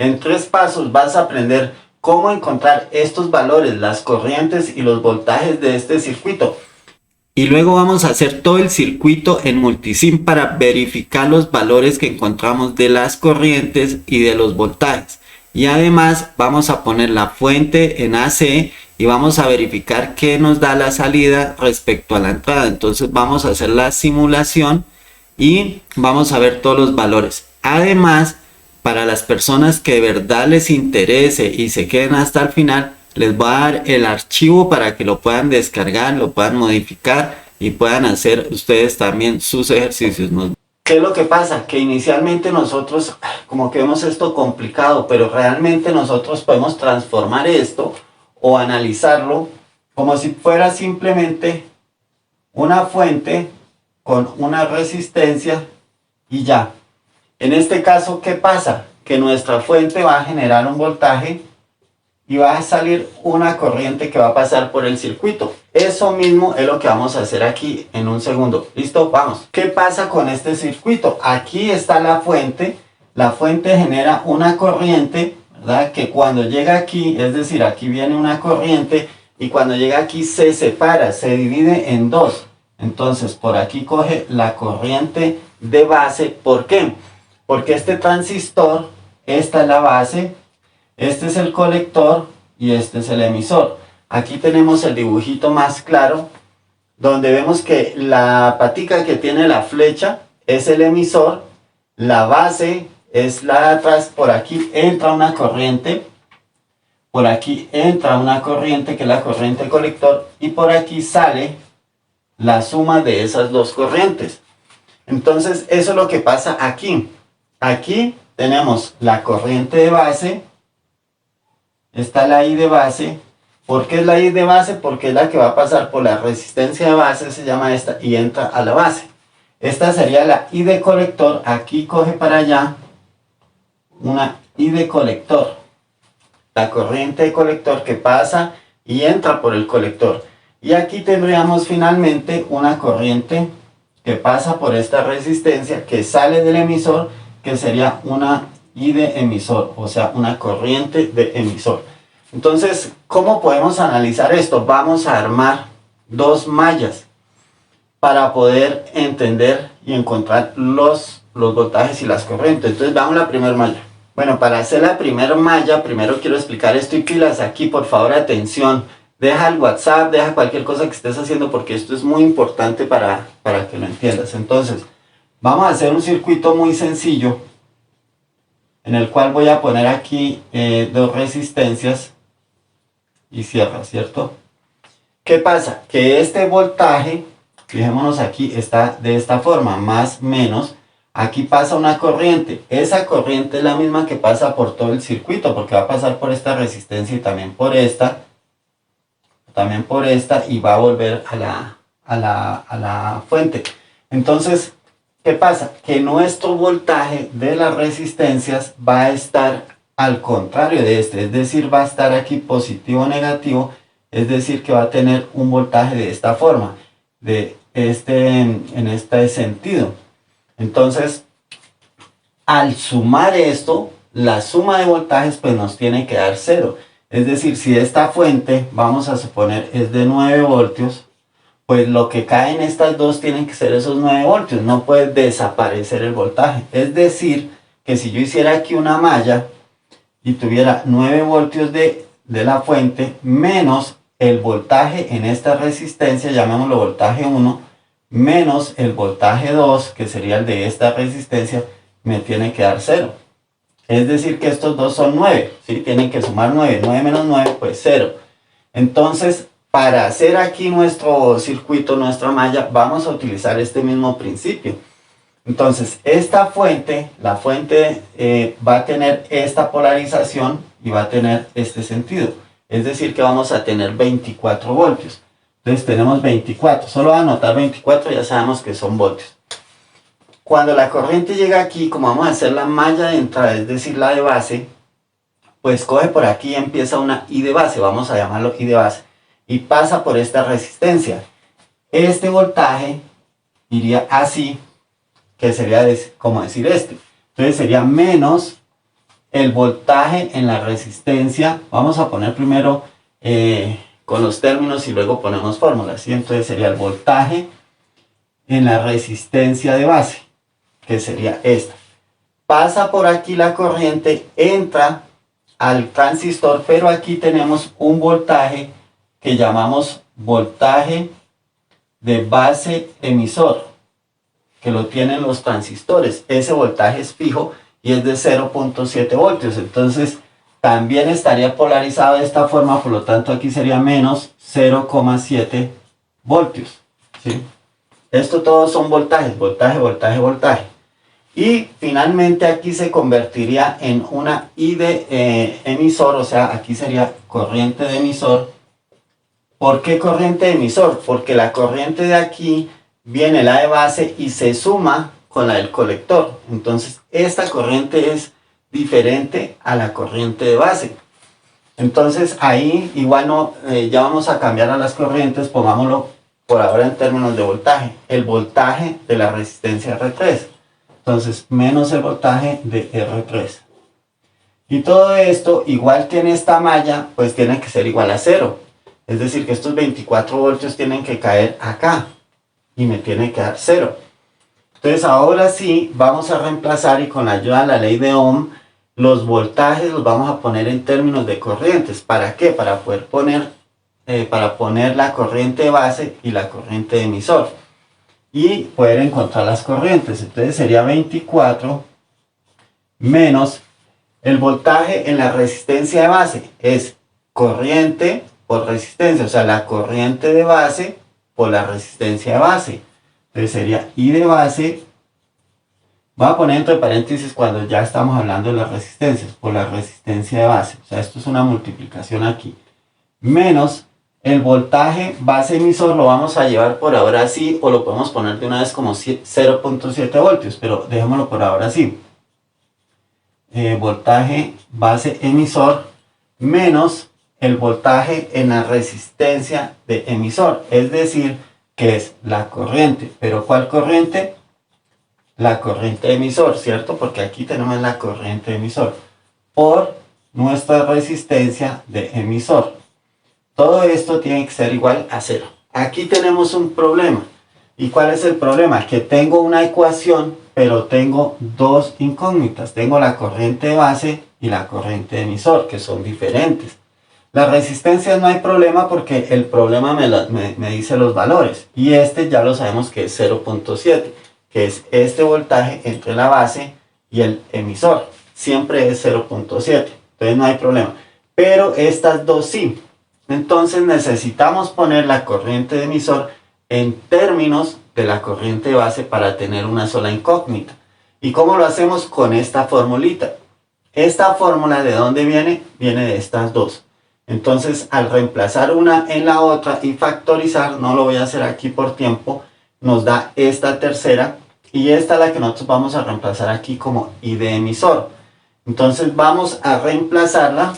En 3 pasos vas a aprender cómo encontrar estos valores, las corrientes y los voltajes de este circuito. Y luego vamos a hacer todo el circuito en multisim para verificar los valores que encontramos de las corrientes y de los voltajes. Y además vamos a poner la fuente en AC y vamos a verificar qué nos da la salida respecto a la entrada. Entonces vamos a hacer la simulación y vamos a ver todos los valores. Además, para las personas que de verdad les interese y se queden hasta el final, les voy a dar el archivo para que lo puedan descargar, lo puedan modificar y puedan hacer ustedes también sus ejercicios. ¿Qué es lo que pasa? Que inicialmente nosotros como que vemos esto complicado, pero realmente nosotros podemos transformar esto o analizarlo como si fuera simplemente una fuente con una resistencia y ya. En este caso, ¿qué pasa? Que nuestra fuente va a generar un voltaje y va a salir una corriente que va a pasar por el circuito. Eso mismo es lo que vamos a hacer aquí en un segundo. ¿Listo? Vamos. ¿Qué pasa con este circuito? Aquí está la fuente. La fuente genera una corriente, ¿verdad? Que cuando llega aquí, es decir, aquí viene una corriente y cuando llega aquí se separa, se divide en dos. Entonces, por aquí coge la corriente de base. ¿Por qué? Porque este transistor, esta es la base, este es el colector y este es el emisor. Aquí tenemos el dibujito más claro, donde vemos que la patica que tiene la flecha es el emisor, la base es la de atrás, por aquí entra una corriente, por aquí entra una corriente que es la corriente colector y por aquí sale la suma de esas dos corrientes. Entonces eso es lo que pasa aquí. Aquí tenemos la corriente de base, está la I de base. ¿Por qué es la I de base? Porque es la que va a pasar por la resistencia de base, se llama esta, y entra a la base. Esta sería la I de colector, aquí coge para allá una I de colector. La corriente de colector que pasa y entra por el colector. Y aquí tendríamos finalmente una corriente que pasa por esta resistencia, que sale del emisor, que sería una I de emisor, o sea, una corriente de emisor. Entonces, ¿cómo podemos analizar esto? Vamos a armar dos mallas para poder entender y encontrar los voltajes y las corrientes. Entonces, vamos a la primera malla. Bueno, para hacer la primera malla, primero quiero explicar esto y pilas aquí, por favor, atención. Deja el WhatsApp, deja cualquier cosa que estés haciendo porque esto es muy importante para que lo entiendas. Entonces, vamos a hacer un circuito muy sencillo en el cual voy a poner aquí dos resistencias y cierra, ¿cierto? ¿Qué pasa? Que este voltaje, fijémonos aquí, está de esta forma, más menos. Aquí pasa una corriente. Esa corriente es la misma que pasa por todo el circuito porque va a pasar por esta resistencia y también por esta y va a volver a la fuente. Entonces, ¿qué pasa? Que nuestro voltaje de las resistencias va a estar al contrario de este, es decir, va a estar aquí positivo o negativo, es decir, que va a tener un voltaje de esta forma, en este sentido. Entonces, al sumar esto, la suma de voltajes pues nos tiene que dar 0. Es decir, si esta fuente, vamos a suponer, es de 9 voltios, pues lo que cae en estas dos tienen que ser esos 9 voltios, no puede desaparecer el voltaje. Es decir, que si yo hiciera aquí una malla y tuviera 9 voltios de la fuente, menos el voltaje en esta resistencia, llamémoslo voltaje 1, menos el voltaje 2, que sería el de esta resistencia, me tiene que dar 0. Es decir, que estos dos son 9, ¿sí? Tienen que sumar 9, 9 menos 9, pues 0. Entonces, para hacer aquí nuestro circuito, nuestra malla, vamos a utilizar este mismo principio. Entonces, esta fuente, la fuente va a tener esta polarización y va a tener este sentido. Es decir, que vamos a tener 24 voltios. Entonces, tenemos 24. Solo a anotar 24 ya sabemos que son voltios. Cuando la corriente llega aquí, como vamos a hacer la malla de entrada, es decir, la de base, pues coge por aquí y empieza una I de base, vamos a llamarlo I de base, y pasa por esta resistencia. Este voltaje iría así, que sería como decir este. Entonces sería menos el voltaje en la resistencia. Vamos a poner primero con los términos y luego ponemos fórmulas, ¿sí? Entonces sería el voltaje en la resistencia de base, que sería esta. Pasa por aquí la corriente, entra al transistor, pero aquí tenemos un voltaje que llamamos voltaje de base emisor, que lo tienen los transistores. Ese voltaje es fijo y es de 0.7 voltios. Entonces también estaría polarizado de esta forma, por lo tanto aquí sería menos 0,7 voltios, ¿sí? Esto todos son voltajes, voltaje, voltaje, voltaje. Y finalmente aquí se convertiría en una I de emisor, o sea, aquí sería corriente de emisor. ¿Por qué corriente de emisor? Porque la corriente de aquí viene la de base y se suma con la del colector. Entonces esta corriente es diferente a la corriente de base. Entonces ahí igual no, ya vamos a cambiar a las corrientes, pongámoslo por ahora en términos de voltaje. El voltaje de la resistencia R3. Entonces menos el voltaje de R3. Y todo esto, igual que en esta malla, pues tiene que ser igual a 0. Es decir, que estos 24 voltios tienen que caer acá. Y me tiene que dar 0. Entonces ahora sí vamos a reemplazar, y con la ayuda de la ley de Ohm, los voltajes los vamos a poner en términos de corrientes. ¿Para qué? Para poder poner la corriente de base y la corriente de emisor. Y poder encontrar las corrientes. Entonces sería 24 menos el voltaje en la resistencia de base. Es corriente por resistencia. O sea, la corriente de base por la resistencia de base. Entonces sería I de base. Voy a poner entre paréntesis cuando ya estamos hablando de las resistencias. Por la resistencia de base. O sea, esto es una multiplicación aquí. Menos el voltaje base emisor, lo vamos a llevar por ahora así, o lo podemos poner de una vez como 0.7 voltios, pero dejémoslo por ahora así. Voltaje base emisor menos el voltaje en la resistencia de emisor, es decir, que es la corriente. ¿Pero cuál corriente? La corriente de emisor, ¿cierto? Porque aquí tenemos la corriente de emisor por nuestra resistencia de emisor. Todo esto tiene que ser igual a 0. Aquí tenemos un problema. ¿Y cuál es el problema? Que tengo una ecuación, pero tengo dos incógnitas. Tengo la corriente de base y la corriente de emisor, que son diferentes. Las resistencias no hay problema porque el problema me dice los valores. Y este ya lo sabemos que es 0.7, que es este voltaje entre la base y el emisor. Siempre es 0.7. Entonces no hay problema. Pero estas dos sí. Entonces necesitamos poner la corriente de emisor en términos de la corriente de base para tener una sola incógnita. ¿Y cómo lo hacemos? Con esta formulita. Esta fórmula, ¿de dónde viene? Viene de estas dos. Entonces, al reemplazar una en la otra y factorizar, no lo voy a hacer aquí por tiempo, nos da esta tercera, y esta es la que nosotros vamos a reemplazar aquí como I de emisor. Entonces vamos a reemplazarla.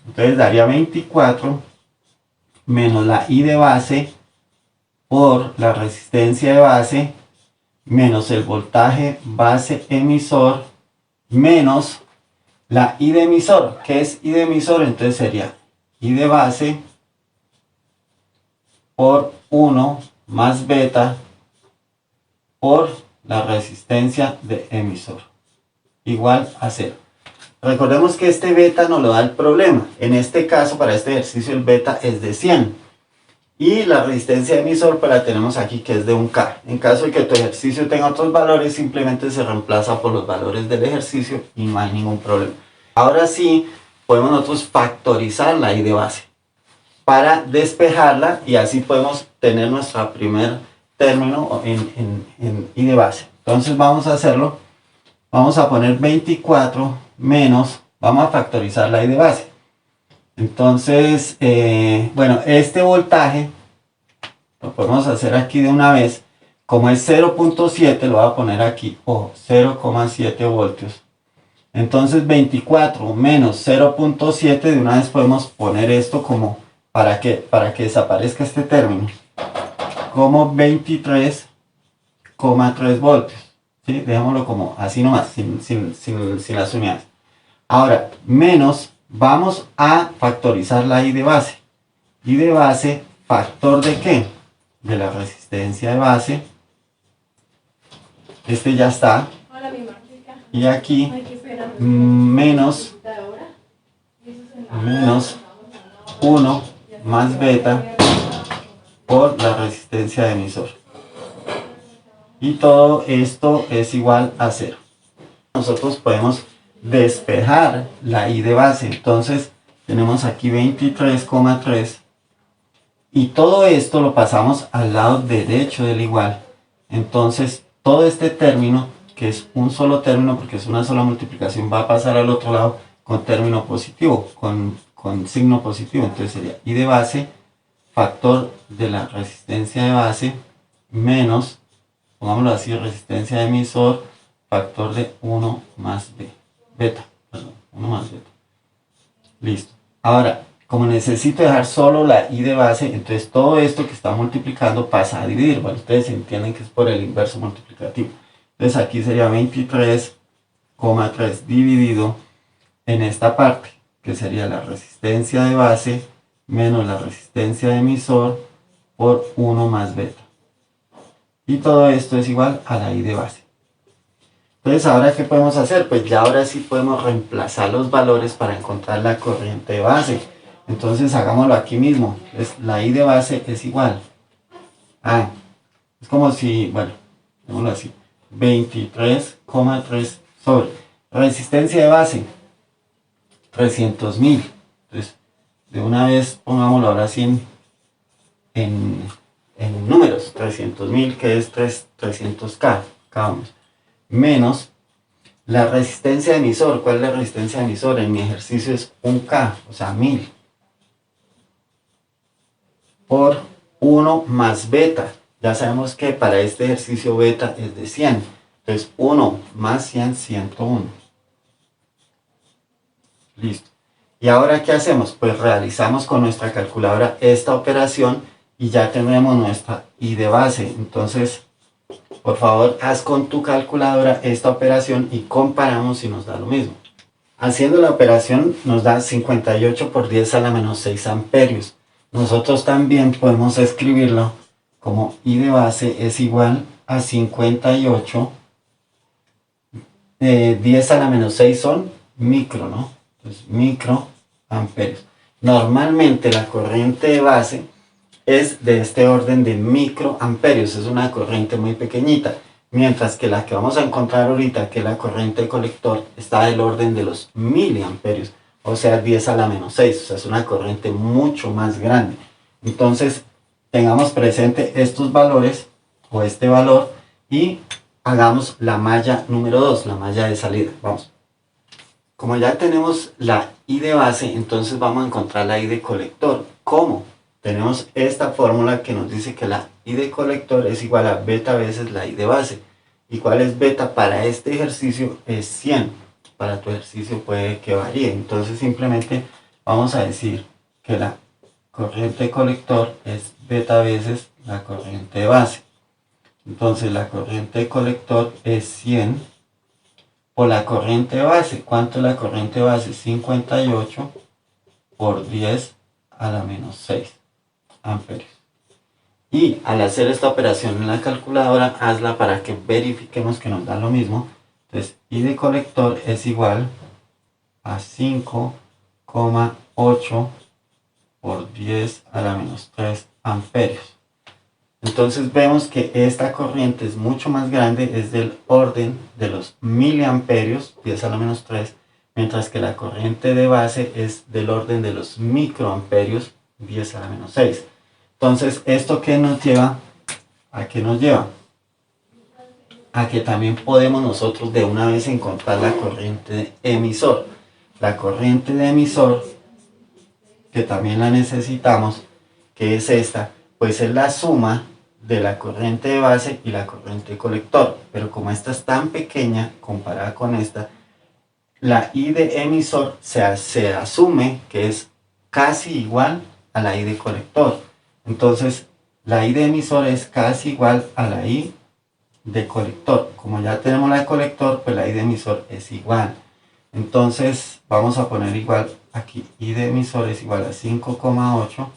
Entonces daría 24 menos la I de base por la resistencia de base menos el voltaje base emisor menos la I de emisor. ¿Qué es I de emisor? Entonces sería I de base por 1 más beta por la resistencia de emisor igual a 0. Recordemos que este beta nos lo da el problema. En este caso, para este ejercicio, el beta es de 100. Y la resistencia de emisor pues la tenemos aquí, que es de 1K. En caso de que tu ejercicio tenga otros valores, simplemente se reemplaza por los valores del ejercicio y no hay ningún problema. Ahora sí, podemos nosotros factorizar la I de base para despejarla, y así podemos tener nuestro primer término en I de base. Entonces vamos a hacerlo. Vamos a poner 24 menos, vamos a factorizar la I de base. Entonces, bueno, este voltaje lo podemos hacer aquí de una vez. Como es 0.7, lo voy a poner aquí, o 0,7 voltios. Entonces 24 menos 0.7, de una vez podemos poner esto como, para que desaparezca este término, como 23,3 voltios. ¿Sí? Dejémoslo como así nomás, sin las unidades. Ahora, menos, vamos a factorizar la I de base. I de base, ¿factor de qué? De la resistencia de base. Este ya está. Y aquí, menos 1 más beta por la resistencia de emisor. Y todo esto es igual a 0. Nosotros podemos despejar la I de base. Entonces tenemos aquí 23,3 y todo esto lo pasamos al lado derecho del igual. Entonces todo este término, que es un solo término porque es una sola multiplicación, va a pasar al otro lado con término positivo, con signo positivo. Entonces sería I de base, factor de la resistencia de base, menos, pongámoslo así, resistencia de emisor, factor de 1 más beta. 1 más beta. Listo. Ahora, como necesito dejar solo la I de base, entonces todo esto que está multiplicando pasa a dividir. Bueno, ustedes entienden que es por el inverso multiplicativo. Entonces aquí sería 23,3 dividido en esta parte, que sería la resistencia de base menos la resistencia de emisor por 1 más beta. Y todo esto es igual a la I de base. Entonces, ¿ahora qué podemos hacer? Pues ya ahora sí podemos reemplazar los valores para encontrar la corriente de base. Entonces, hagámoslo aquí mismo. La I de base es igual a, es como si, bueno, hagámoslo así, 23,3 sobre resistencia de base, 300.000. Entonces, de una vez pongámoslo ahora sí en números, 300.000, que es 300K, cada uno, menos la resistencia de emisor. ¿Cuál es la resistencia de emisor? En mi ejercicio es 1K, o sea, 1000, por 1 más beta. Ya sabemos que para este ejercicio beta es de 100. Entonces 1 más 100, 101. Listo. ¿Y ahora qué hacemos? Pues realizamos con nuestra calculadora esta operación y ya tenemos nuestra I de base. Entonces, por favor, haz con tu calculadora esta operación y comparamos si nos da lo mismo. Haciendo la operación nos da 58 por 10 a la menos 6 amperios. Nosotros también podemos escribirlo como I de base es igual a 58. 10 a la menos 6 son micro, ¿no? Entonces, microamperios. Normalmente la corriente de base es de este orden de microamperios, es una corriente muy pequeñita, mientras que la que vamos a encontrar ahorita, que es la corriente de colector, está del orden de los miliamperios, o sea 10 a la menos 6, o sea es una corriente mucho más grande. Entonces tengamos presente estos valores o este valor y hagamos la malla número 2, la malla de salida. Vamos. Como ya tenemos la I de base, entonces vamos a encontrar la I de colector. ¿Cómo? Tenemos esta fórmula que nos dice que la I de colector es igual a beta veces la I de base. ¿Y cuál es beta? Para este ejercicio es 100. Para tu ejercicio puede que varíe. Entonces simplemente vamos a decir que la corriente de colector es beta veces la corriente de base. Entonces la corriente de colector es 100 por la corriente de base. ¿Cuánto es la corriente de base? 58 por 10 a la menos 6 amperios. Y al hacer esta operación en la calculadora, hazla para que verifiquemos que nos da lo mismo. Entonces, I de colector es igual a 5,8 por 10 a la menos 3 amperios. Entonces vemos que esta corriente es mucho más grande, es del orden de los miliamperios, 10 a la menos 3, mientras que la corriente de base es del orden de los microamperios, 10 a la menos 6. Entonces, ¿esto qué nos lleva? ¿A qué nos lleva? A que también podemos nosotros de una vez encontrar la corriente de emisor. La corriente de emisor, que también la necesitamos, que es esta, pues es la suma de la corriente de base y la corriente de colector. Pero como esta es tan pequeña comparada con esta, la I de emisor se asume que es casi igual a la I de colector. Entonces, la I de emisor es casi igual a la I de colector. Como ya tenemos la de colector, pues la I de emisor es igual. Entonces vamos a poner igual aquí, I de emisor es igual a 5,8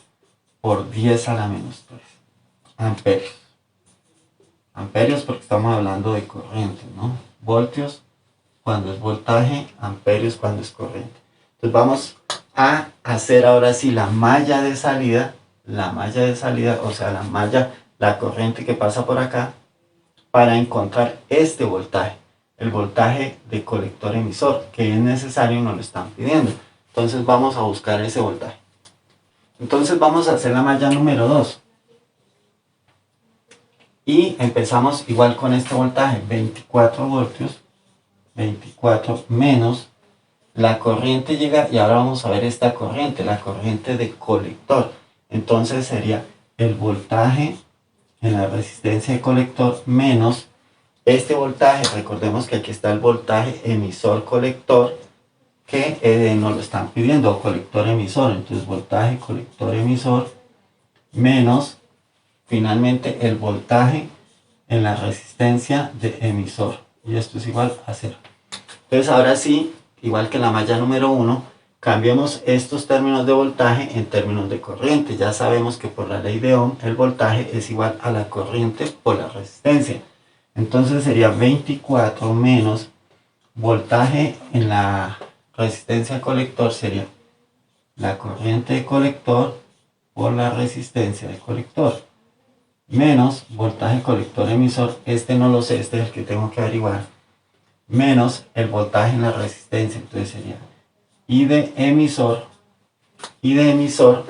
por 10 a la menos 3 amperios. Amperios porque estamos hablando de corriente, ¿no? Voltios cuando es voltaje, amperios cuando es corriente. Entonces vamos a hacer ahora sí la malla de salida, o sea, la corriente que pasa por acá, para encontrar este voltaje, el voltaje de colector emisor, que es necesario y nos lo están pidiendo. Entonces vamos a buscar ese voltaje. Entonces vamos a hacer la malla número 2. Y empezamos igual con este voltaje, 24 voltios, 24 menos, la corriente llega, y ahora vamos a ver esta corriente, la corriente de colector. Entonces sería el voltaje en la resistencia de colector menos este voltaje. Recordemos que aquí está el voltaje emisor colector, que nos lo están pidiendo, colector emisor. Entonces voltaje colector emisor menos finalmente el voltaje en la resistencia de emisor, y esto es igual a 0. Entonces ahora sí, igual que en la malla número 1, cambiemos estos términos de voltaje en términos de corriente. Ya sabemos que por la ley de Ohm el voltaje es igual a la corriente por la resistencia. Entonces sería 24 menos voltaje en la resistencia colector, sería la corriente de colector por la resistencia de colector, menos voltaje colector emisor, este no lo sé, este es el que tengo que averiguar, menos el voltaje en la resistencia. Entonces sería I de emisor,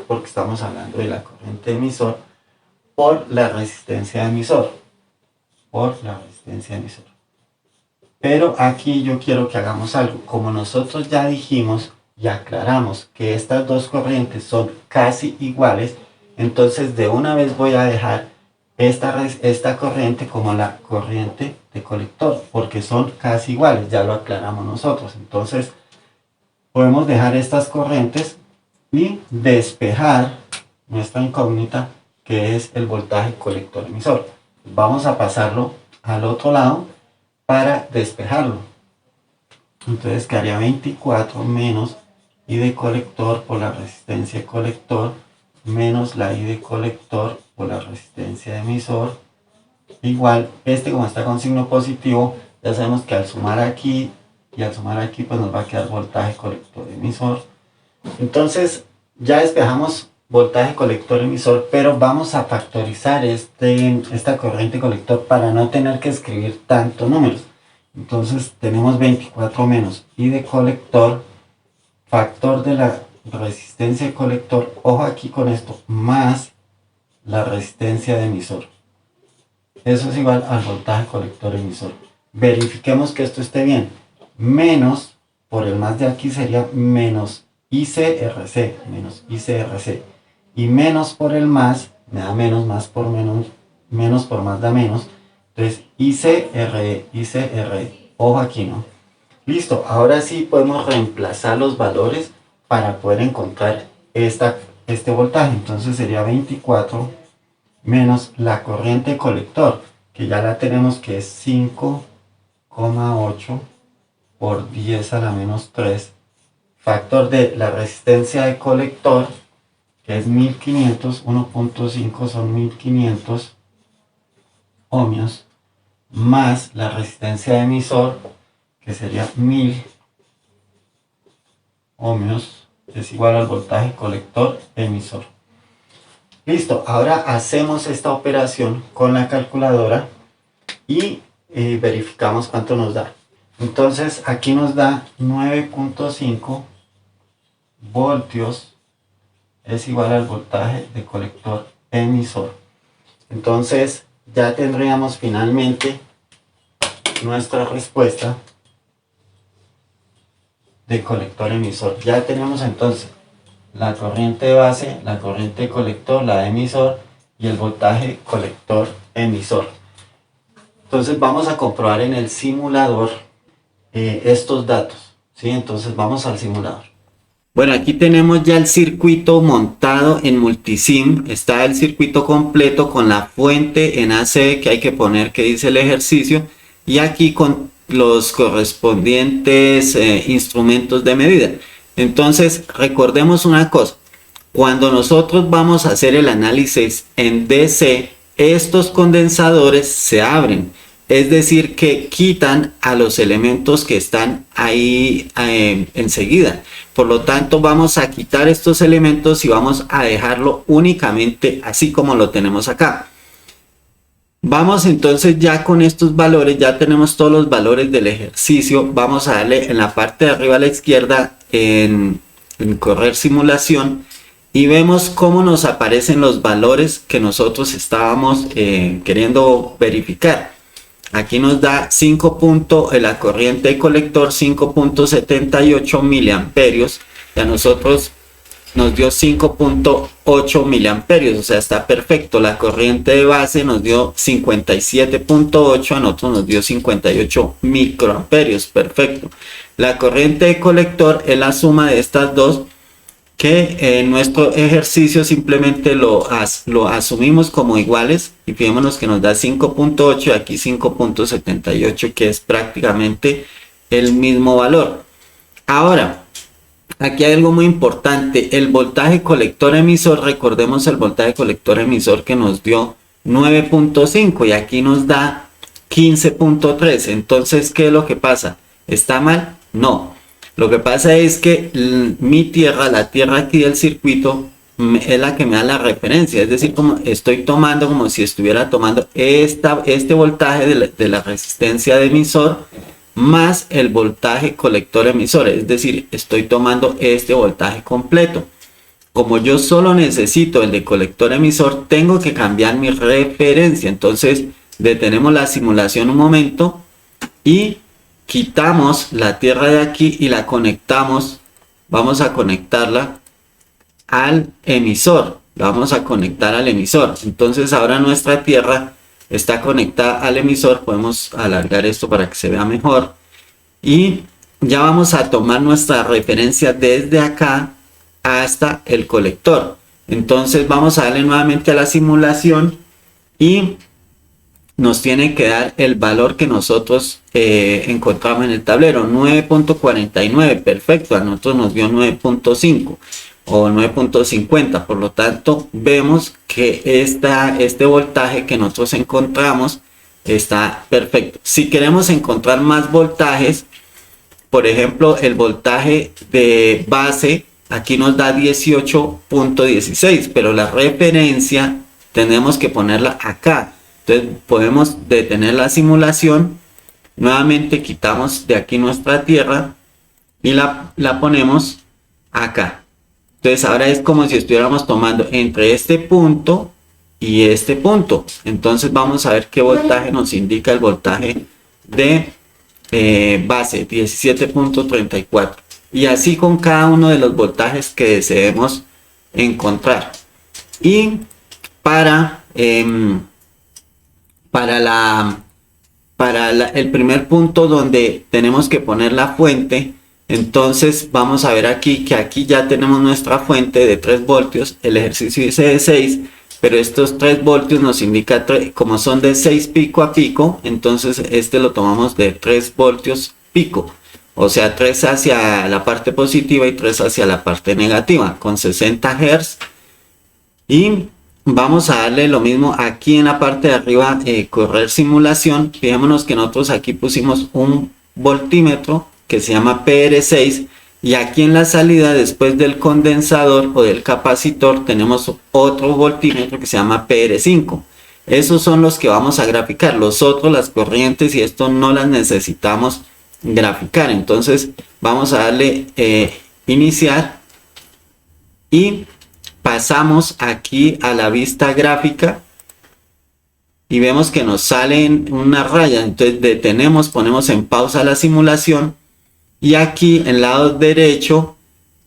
porque estamos hablando de la corriente emisor, por la resistencia de emisor, Pero aquí yo quiero que hagamos algo. Como nosotros ya dijimos y aclaramos que estas dos corrientes son casi iguales, entonces de una vez voy a dejar esta corriente como la corriente de colector, porque son casi iguales, ya lo aclaramos nosotros. Entonces podemos dejar estas corrientes y despejar nuestra incógnita, que es el voltaje colector emisor. Vamos a pasarlo al otro lado para despejarlo. Entonces quedaría 24 menos I de colector por la resistencia de colector menos la I de colector por la resistencia de emisor, igual, como está con signo positivo, ya sabemos que al sumar aquí y al sumar aquí pues nos va a quedar voltaje colector emisor. Entonces ya despejamos voltaje colector emisor, pero vamos a factorizar esta corriente colector para no tener que escribir tantos números. Entonces tenemos 24 menos I de colector, factor de la resistencia de colector, ojo aquí con esto, más la resistencia de emisor. Eso es igual al voltaje colector emisor. Verifiquemos que esto esté bien. Menos, por el más de aquí sería menos ICRC, y menos por el más, me da menos, más por menos, menos por más da menos. Entonces ICRE, ojo aquí, ¿no? Listo, ahora sí podemos reemplazar los valores para poder encontrar este voltaje. Entonces sería 24 menos la corriente colector, que ya la tenemos, que es 5,8 por 10 a la menos 3, factor de la resistencia de colector, que es 1500, 1.5 son 1500 ohmios, más la resistencia de emisor, que sería 1000 ohmios, es igual al voltaje colector emisor. Listo, ahora hacemos esta operación con la calculadora y verificamos cuánto nos da. Entonces aquí nos da 9.5 voltios es igual al voltaje de colector emisor. Entonces ya tendríamos finalmente nuestra respuesta de colector emisor. Ya tenemos entonces la corriente de base, la corriente de colector, la de emisor y el voltaje colector emisor. Entonces vamos a comprobar en el simulador estos datos, ¿sí? Entonces vamos al simulador. Bueno, aquí tenemos ya el circuito montado en Multisim. Está el circuito completo con la fuente en AC que hay que poner, que dice el ejercicio. Y aquí los correspondientes instrumentos de medida. Entonces, recordemos una cosa. Cuando nosotros vamos a hacer el análisis en DC, estos condensadores se abren. Es decir, que quitan a los elementos que están ahí enseguida. Por lo tanto, vamos a quitar estos elementos y vamos a dejarlo únicamente así como lo tenemos acá. Vamos entonces ya con estos valores, ya tenemos todos los valores del ejercicio. Vamos a darle en la parte de arriba a la izquierda en correr simulación y vemos cómo nos aparecen los valores que nosotros estábamos queriendo verificar. Aquí nos da 5. La corriente de colector 5.78 miliamperios y a nosotros nos dio 5.8 miliamperios, o sea, está perfecto. La corriente de base nos dio 57.8, a nosotros nos dio 58 microamperios, perfecto. La corriente de colector es la suma de estas dos, que en nuestro ejercicio simplemente lo asumimos como iguales y fijémonos que nos da 5.8 y aquí 5.78, que es prácticamente el mismo valor. Ahora, aquí hay algo muy importante, el voltaje colector emisor. Recordemos el voltaje colector emisor que nos dio 9.5 y aquí nos da 15.3. Entonces, ¿qué es lo que pasa? ¿Está mal? No. Lo que pasa es que mi tierra, la tierra aquí del circuito, es la que me da la referencia. Es decir, como estoy tomando, como si estuviera tomando este voltaje de la resistencia de emisor más el voltaje colector emisor. Es decir, estoy tomando este voltaje completo. Como yo solo necesito el de colector emisor, tengo que cambiar mi referencia. Entonces, detenemos la simulación un momento y quitamos la tierra de aquí y la conectamos. Vamos a conectarla al emisor. La vamos a conectar al emisor. Entonces ahora nuestra tierra está conectada al emisor. Podemos alargar esto para que se vea mejor. Y ya vamos a tomar nuestra referencia desde acá hasta el colector. Entonces vamos a darle nuevamente a la simulación y nos tiene que dar el valor que nosotros encontramos en el tablero, 9.49, perfecto. A nosotros nos dio 9.5 o 9.50, por lo tanto vemos que este voltaje que nosotros encontramos está perfecto. Si queremos encontrar más voltajes, por ejemplo el voltaje de base aquí nos da 18.16, pero la referencia tenemos que ponerla acá. Entonces podemos detener la simulación, nuevamente quitamos de aquí nuestra tierra y la ponemos acá. Entonces ahora es como si estuviéramos tomando entre este punto y este punto. Entonces vamos a ver qué voltaje nos indica el voltaje de base, 17.34. Y así con cada uno de los voltajes que deseemos encontrar. Y para el primer punto donde tenemos que poner la fuente, entonces vamos a ver aquí que aquí ya tenemos nuestra fuente de 3 voltios. El ejercicio dice de 6, pero estos 3 voltios nos indica como son de 6 pico a pico, entonces este lo tomamos de 3 voltios pico, o sea 3 hacia la parte positiva y 3 hacia la parte negativa, con 60 Hz. Y vamos a darle lo mismo aquí en la parte de arriba, correr simulación. Fijémonos que nosotros aquí pusimos un voltímetro que se llama PR6 y aquí en la salida, después del condensador o del capacitor, tenemos otro voltímetro que se llama PR5. Esos son los que vamos a graficar. Los otros, las corrientes y esto, no las necesitamos graficar. Entonces vamos a darle iniciar y pasamos aquí a la vista gráfica y vemos que nos sale una raya. Entonces detenemos, ponemos en pausa la simulación y aquí en el lado derecho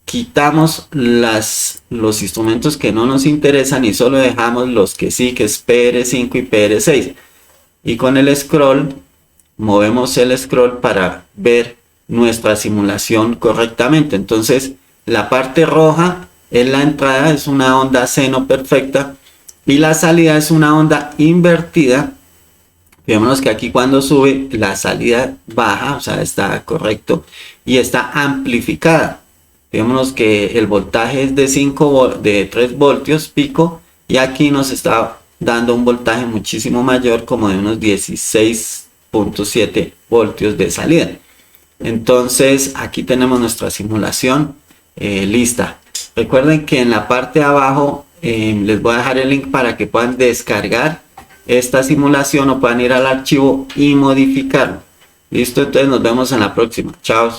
quitamos los instrumentos que no nos interesan y solo dejamos los que sí, que es PR5 y PR6. Y con el scroll, movemos el scroll para ver nuestra simulación correctamente. Entonces la parte roja en la entrada es una onda seno perfecta y la salida es una onda invertida Fijémonos que aquí cuando sube la salida baja, o sea, está correcto y está amplificada. Fijémonos que el voltaje es de 3 voltios pico y aquí nos está dando un voltaje muchísimo mayor, como de unos 16.7 voltios de salida. Entonces aquí tenemos nuestra simulación lista. Recuerden que en la parte de abajo les voy a dejar el link para que puedan descargar esta simulación o puedan ir al archivo y modificarlo. Listo, entonces nos vemos en la próxima. Chao.